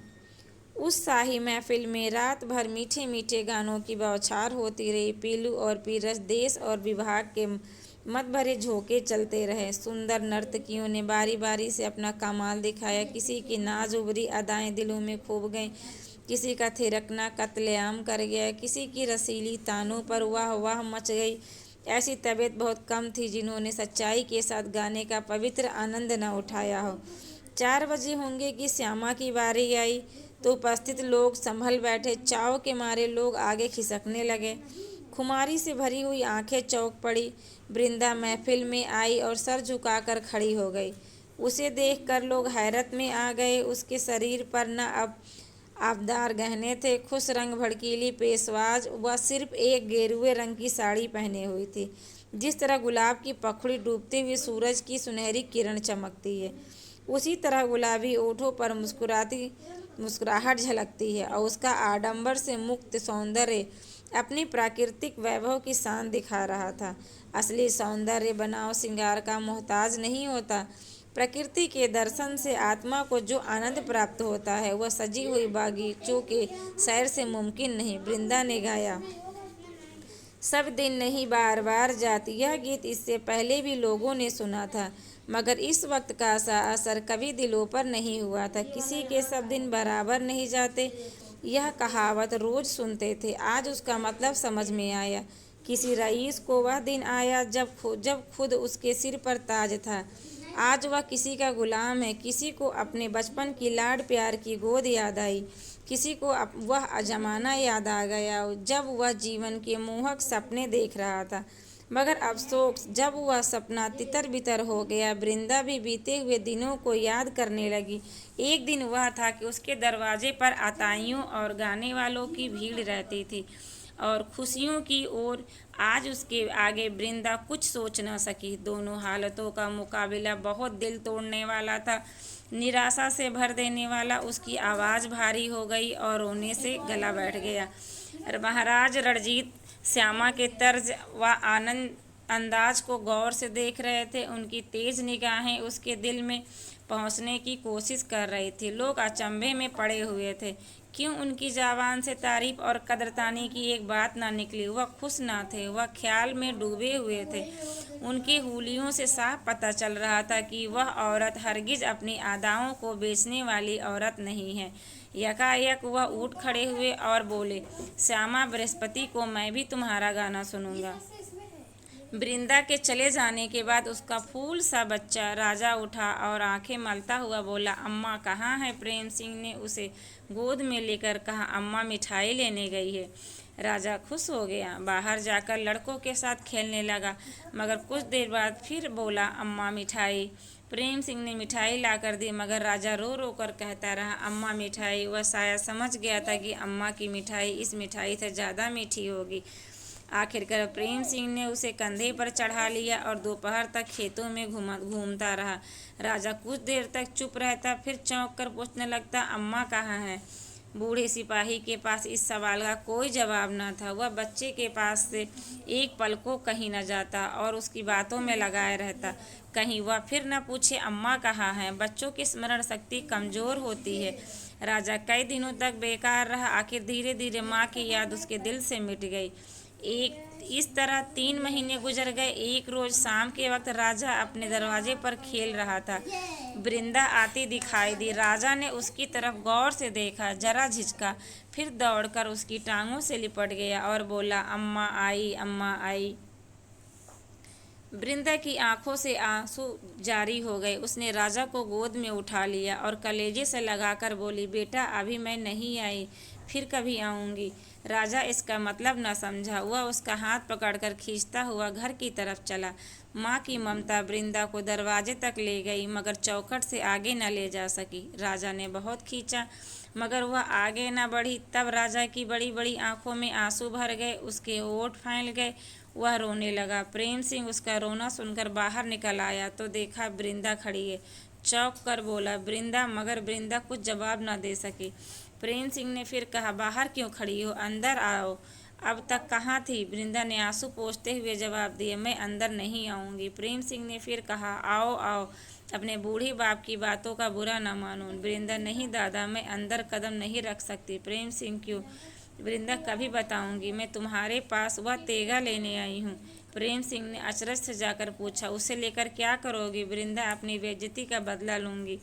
उस शाही महफिल में रात भर मीठे मीठे गानों की बौछार होती रही। पीलू और पीरस, देश और विभाग के मत भरे झोंके चलते रहे। सुंदर नर्तकियों ने बारी बारी से अपना कमाल दिखाया। किसी की नाज उभरी अदाएं दिलों में खूब गईं, किसी का थिरकना कत्लेआम कर गया, किसी की रसीली तानों पर वाह वाह मच गई। ऐसी तबीयत बहुत कम थी जिन्होंने सच्चाई के साथ गाने का पवित्र आनंद न उठाया हो। 4 बजे होंगे कि श्यामा की बारी आई तो उपस्थित लोग संभल बैठे। चाव के मारे लोग आगे खिसकने लगे। खुमारी से भरी हुई आंखें चौंक पड़ी। वृंदा महफिल में आई और सर झुकाकर खड़ी हो गई। उसे देखकर लोग हैरत में आ गए। उसके शरीर पर न अब आबदार गहने थे, खुश रंग भड़कीली पेशवाज, वह सिर्फ एक गेरुए रंग की साड़ी पहने हुई थी। जिस तरह गुलाब की पखड़ी डूबते हुए सूरज की सुनहरी किरण चमकती है, उसी तरह गुलाबी ओठों पर मुस्कुराहट झलकती है और उसका आडंबर से मुक्त सौंदर्य अपनी प्राकृतिक वैभव की शान दिखा रहा था। असली सौंदर्य बनाव श्रृंगार का मोहताज नहीं होता। प्रकृति के दर्शन से आत्मा को जो आनंद प्राप्त होता है, वह सजी हुई बागीचों के सैर से मुमकिन नहीं। वृंदा ने गाया, सब दिन नहीं बार बार जाती। यह गीत इससे पहले भी लोगों ने सुना था, मगर इस वक्त का सा असर कभी दिलों पर नहीं हुआ था। किसी के सब दिन बराबर नहीं जाते, यह कहावत रोज सुनते थे। आज उसका मतलब समझ में आया। किसी रईस को वह दिन आया जब खुद उसके सिर पर ताज था। आज वह किसी का गुलाम है। किसी को अपने बचपन की लाड प्यार की गोद याद आई, किसी को वह जमाना याद आ गया जब वह जीवन के मोहक सपने देख रहा था। मगर अफसोस, जब वह सपना तितर बितर हो गया। वृंदा भी बीते हुए दिनों को याद करने लगी। एक दिन वह था कि उसके दरवाजे पर आताइयों और गाने वालों की भीड़ रहती थी और खुशियों की ओर। आज उसके आगे वृंदा कुछ सोच न सकी। दोनों हालतों का मुकाबला बहुत दिल तोड़ने वाला था, निराशा से भर देने वाला। उसकी आवाज़ भारी हो गई और रोने से गला बैठ गया। महाराज रणजीत श्यामा के तर्ज व आनंद अंदाज को गौर से देख रहे थे। उनकी तेज निगाहें उसके दिल में पहुंचने की कोशिश कर रही थी। लोग अचंभे में पड़े हुए थे। क्यों उनकी ज़बान से तारीफ और कदरतानी की एक बात ना निकली। वह खुश ना थे, वह ख्याल में डूबे हुए थे। उनकी हुलियों से साफ पता चल रहा था कि वह औरत हरगिज अपनी अदाओं को बेचने वाली औरत नहीं है। यकायक वह उठ खड़े हुए और बोले, श्यामा, बृहस्पति को मैं भी तुम्हारा गाना सुनूंगा। वृंदा के चले जाने के बाद उसका फूल सा बच्चा राजा उठा और आंखें मलता हुआ बोला, अम्मा कहाँ है? प्रेम सिंह ने उसे गोद में लेकर कहा, अम्मा मिठाई लेने गई है। राजा खुश हो गया, बाहर जाकर लड़कों के साथ खेलने लगा, मगर कुछ देर बाद फिर बोला, अम्मा मिठाई। प्रेम सिंह ने मिठाई लाकर दी, मगर राजा रो रो कर कहता रहा, अम्मा मिठाई। वह शायद समझ गया था कि अम्मा की मिठाई इस मिठाई से ज़्यादा मीठी होगी। आखिरकार प्रेम सिंह ने उसे कंधे पर चढ़ा लिया और दोपहर तक खेतों में घूमता रहा। राजा कुछ देर तक चुप रहता, फिर चौंक कर पूछने लगता, अम्मा कहाँ है? बूढ़े सिपाही के पास इस सवाल का कोई जवाब न था। वह बच्चे के पास से एक पल को कहीं न जाता और उसकी बातों में लगाए रहता। कहीं वह फिर न पूछे, अम्मा कहाँ है? बच्चों की स्मरण शक्ति कमज़ोर होती है। राजा कई दिनों तक बेकार रहा। आखिर धीरे धीरे माँ की याद उसके दिल से मिट गई। इस तरह 3 महीने गुजर गए। एक रोज शाम के वक्त राजा अपने दरवाजे पर खेल रहा था। वृंदा आती दिखाई दी। राजा ने उसकी तरफ गौर से देखा, जरा झिझका, फिर दौड़कर उसकी टांगों से लिपट गया और बोला, अम्मा आई, अम्मा आई। वृंदा की आंखों से आंसू जारी हो गए। उसने राजा को गोद में उठा लिया और कलेजे से लगाकर बोली, बेटा अभी मैं नहीं आई, फिर कभी आऊंगी। राजा इसका मतलब न समझा। वह उसका हाथ पकड़कर खींचता हुआ घर की तरफ चला। माँ की ममता वृंदा को दरवाजे तक ले गई, मगर चौखट से आगे न ले जा सकी। राजा ने बहुत खींचा, मगर वह आगे न बढ़ी। तब राजा की बड़ी बड़ी आंखों में आंसू भर गए, उसके होंठ फैल गए, वह रोने लगा। प्रेम सिंह उसका रोना सुनकर बाहर निकल आया तो देखा वृंदा खड़ी है। चौंक कर बोला, वृंदा, मगर वृंदा कुछ जवाब न दे सकी। प्रेम सिंह ने फिर कहा, बाहर क्यों खड़ी हो, अंदर आओ। अब तक कहाँ थी? वृंदा ने आंसू पोंछते हुए जवाब दिया, मैं अंदर नहीं आऊंगी। प्रेम सिंह ने फिर कहा, आओ आओ, अपने बूढ़े बाप की बातों का बुरा न मानो। वृंदा, नहीं दादा, मैं अंदर कदम नहीं रख सकती। प्रेम सिंह, क्यों? वृंदा, कभी बताऊंगी। मैं तुम्हारे पास वह तेगा लेने आई हूँ। प्रेम सिंह ने अचरज से जाकर पूछा, उसे लेकर क्या करोगी? वृंदा, अपनी बेइज्जती का बदला लूंगी।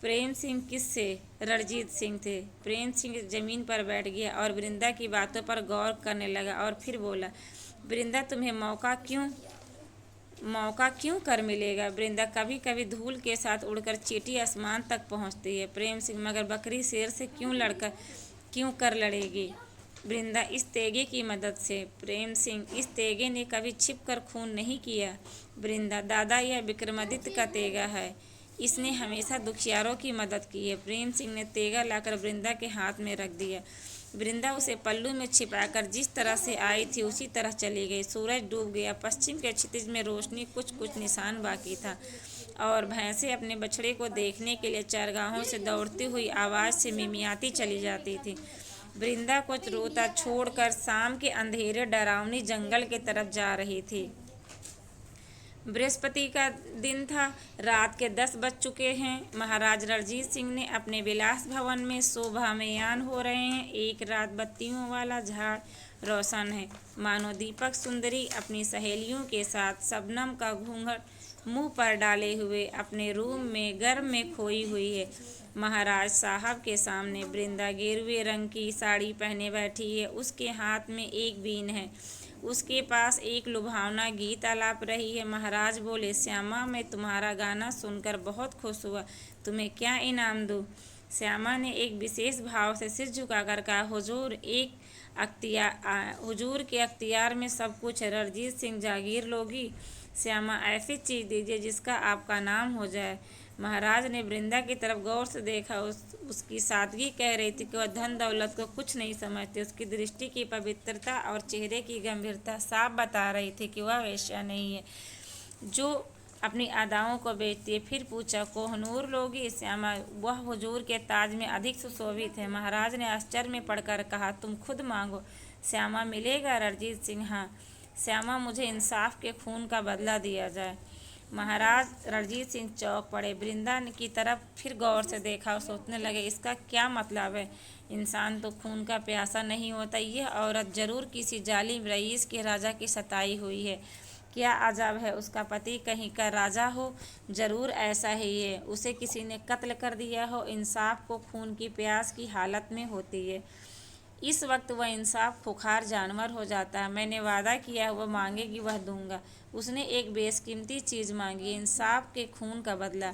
प्रेम सिंह, किससे? रणजीत सिंह थे। प्रेम सिंह जमीन पर बैठ गया और वृंदा की बातों पर गौर करने लगा और फिर बोला, वृंदा, तुम्हें मौका क्यों कर मिलेगा? वृंदा, कभी कभी धूल के साथ उड़कर चींटी आसमान तक पहुंचती है। प्रेम सिंह, मगर बकरी शेर से क्यों कर लड़ेगी? वृंदा, इस तेगे की मदद से। प्रेम सिंह, इस तेगे ने कभी छिप कर खून नहीं किया। वृंदा, दादा, यह विक्रमादित्य का तेगा है, इसने हमेशा दुखियारों की मदद की है। प्रेम सिंह ने तेगा लाकर वृंदा के हाथ में रख दिया। वृंदा उसे पल्लू में छिपाकर जिस तरह से आई थी उसी तरह चली गई। सूरज डूब गया। पश्चिम के क्षितिज में रोशनी कुछ कुछ निशान बाकी था और भैंसें अपने बछड़े को देखने के लिए चरगाहों से दौड़ती हुई आवाज़ से मिमियाती चली जाती थी। वृंदा कुछ रोता छोड़कर शाम के अंधेरे डरावनी जंगल की तरफ जा रही थी। बृहस्पति का दिन था। रात के 10 बज चुके हैं। महाराज रणजीत सिंह ने अपने विलास भवन में शोभामयान हो रहे हैं। एक रात बत्तियों वाला झाड़ रोशन है, मानो दीपक सुंदरी अपनी सहेलियों के साथ शबनम का घूंघट मुंह पर डाले हुए अपने रूम में गर्भ में खोई हुई है। महाराज साहब के सामने वृंदा गेरुए रंग की साड़ी पहने बैठी है। उसके हाथ में एक बीन है। उसके पास एक लुभावना गीत आलाप रही है। महाराज बोले, श्यामा, मैं तुम्हारा गाना सुनकर बहुत खुश हुआ, तुम्हें क्या इनाम दूँ? श्यामा ने एक विशेष भाव से सिर झुकाकर कहा, हुजूर के अख्तियार में सब कुछ है। रणजीत सिंह, जागीर लोगी? श्यामा, ऐसी चीज़ दीजिए जिसका आपका नाम हो जाए। महाराज ने वृंदा की तरफ गौर से देखा। उसकी सादगी कह रही थी कि वह धन दौलत को कुछ नहीं समझती। उसकी दृष्टि की पवित्रता और चेहरे की गंभीरता साफ बता रही थी कि वह वेश्या नहीं है जो अपनी अदाओं को बेचती है। फिर पूछा, कोहनूर लोगी? श्यामा, वह हुजूर के ताज में अधिक सुशोभित है। महाराज ने आश्चर्य में पड़कर कहा, तुम खुद मांगो। श्यामा, मिलेगा? रणजीत सिंह, हाँ। श्यामा, मुझे इंसाफ के खून का बदला दिया जाए। महाराज रणजीत सिंह चौंक पड़े। वृंदा की तरफ फिर गौर से देखा और सोचने लगे, इसका क्या मतलब है? इंसान तो खून का प्यासा नहीं होता। यह औरत जरूर किसी जालिम रईस के राजा की सताई हुई है। क्या अजब है, उसका पति कहीं का राजा हो। जरूर ऐसा ही है, उसे किसी ने कत्ल कर दिया हो। इंसाफ को खून की प्यास की हालत में होती है। इस वक्त वह इंसाफ खुखार जानवर हो जाता है। मैंने वादा किया है, वह मांगेगी वह दूंगा। उसने एक बेशकीमती चीज़ मांगी, इंसाफ के खून का बदला।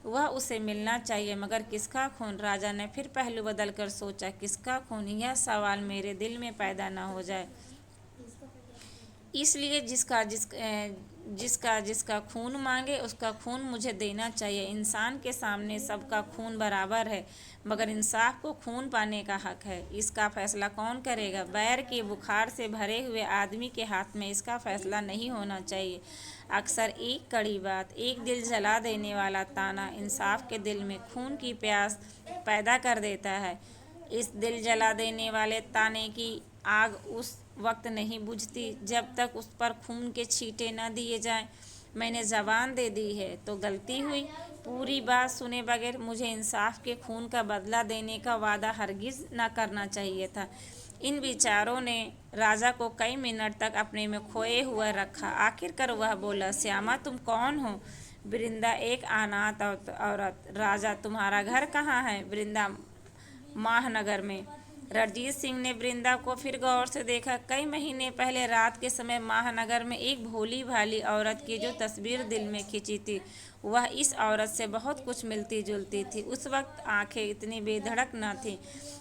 वह उसे मिलना चाहिए, मगर किसका खून? राजा ने फिर पहलू बदल कर सोचा, किसका खून? यह सवाल मेरे दिल में पैदा न हो जाए। इसलिए जिसका खून मांगे उसका खून मुझे देना चाहिए। इंसान के सामने सबका खून बराबर है, मगर इंसाफ को खून पाने का हक है। इसका फैसला कौन करेगा? बैर के बुखार से भरे हुए आदमी के हाथ में इसका फैसला नहीं होना चाहिए। अक्सर एक कड़ी बात, एक दिल जला देने वाला ताना इंसाफ के दिल में खून की प्यास पैदा कर देता है। इस दिल जला देने वाले ताने की आग उस वक्त नहीं बुझती जब तक उस पर खून के छींटे न दिए जाएं। मैंने ज़बान दे दी है तो गलती हुई। पूरी बात सुने बगैर मुझे इंसाफ के खून का बदला देने का वादा हरगिज़ न करना चाहिए था। इन विचारों ने राजा को कई मिनट तक अपने में खोए हुए रखा। आखिरकार वह बोला, श्यामा, तुम कौन हो? वृंदा, एक अनाथ औरत। राजा, तुम्हारा घर कहाँ है? वृंदा, माहनगर में। रणजीत सिंह ने वृंदा को फिर गौर से देखा। कई महीने पहले रात के समय महानगर में एक भोली भाली औरत की जो तस्वीर दिल में खिंची थी, वह इस औरत से बहुत कुछ मिलती जुलती थी। उस वक्त आंखें इतनी बेधड़क न थीं,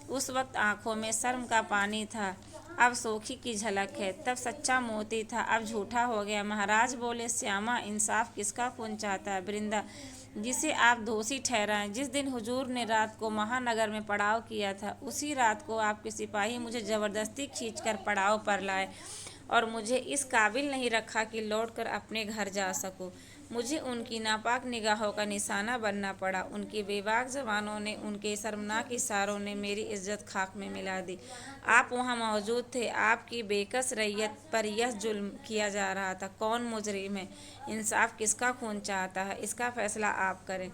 उस वक्त आंखों में शर्म का पानी था। अब सोखी की झलक है, तब सच्चा मोती था, अब झूठा हो गया। महाराज बोले, श्यामा, इंसाफ किसका खून चाहता है? वृंदा, जिसे आप दोषी ठहराएं। जिस दिन हुजूर ने रात को महानगर में पड़ाव किया था, उसी रात को आपके सिपाही मुझे जबरदस्ती खींचकर पड़ाव पर लाए और मुझे इस काबिल नहीं रखा कि लौटकर अपने घर जा सकूं। मुझे उनकी नापाक निगाहों का निशाना बनना पड़ा। उनकी बेबाक जबानों ने, उनके शर्मनाक इशारों ने मेरी इज्जत खाक में मिला दी। आप वहां मौजूद थे। आपकी बेकस रैयत पर यह जुल्म किया जा रहा था। कौन मुजरिम है? इंसाफ किसका खून चाहता है? इसका फैसला आप करें।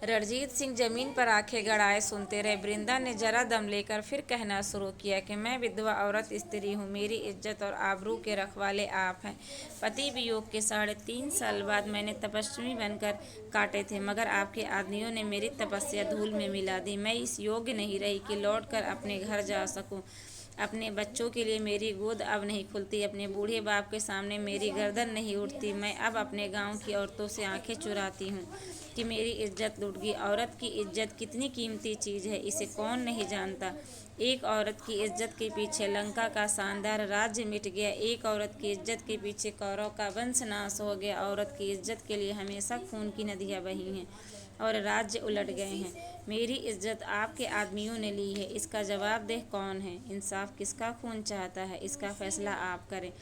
रणजीत सिंह जमीन पर आंखें गड़ाए सुनते रहे। वृंदा ने जरा दम लेकर फिर कहना शुरू किया कि मैं विधवा औरत स्त्री हूँ। मेरी इज्जत और आबरू के रखवाले आप हैं। पति वियोग के 3.5 साल बाद मैंने तपस्वी बनकर काटे थे, मगर आपके आदमियों ने मेरी तपस्या धूल में मिला दी। मैं इस योग्य नहीं रही कि लौटकर अपने घर जा सकूं। अपने बच्चों के लिए मेरी गोद अब नहीं खुलती, अपने बूढ़े बाप के सामने मेरी गर्दन नहीं उठती। मैं अब अपने गांव की औरतों से आंखें चुराती हूँ कि मेरी इज्जत लुट गई। औरत की इज्जत कितनी कीमती चीज़ है, इसे कौन नहीं जानता। एक औरत की इज्जत के पीछे लंका का शानदार राज्य मिट गया। एक औरत की इज्जत के पीछे कौरव का वंश नाश हो गया। औरत की इज्जत के लिए हमेशा खून की नदियाँ बही हैं और राज्य उलट गए हैं। मेरी इज्जत आपके आदमियों ने ली है, इसका जवाबदेह कौन है? इंसाफ किसका खून चाहता है? इसका फैसला आप करें।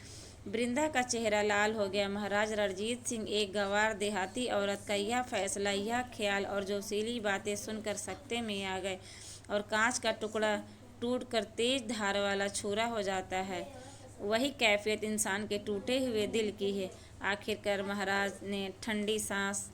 वृंदा का चेहरा लाल हो गया। महाराज रणजीत सिंह, एक गंवार देहाती औरत का यह फैसला, यह ख्याल और जोशीली बातें सुनकर सकते में आ गए और कांच का टुकड़ा टूटकर तेज धार वाला छुरा हो जाता है, वही कैफियत इंसान के टूटे हुए दिल की है। आखिरकार महाराज ने ठंडी सांस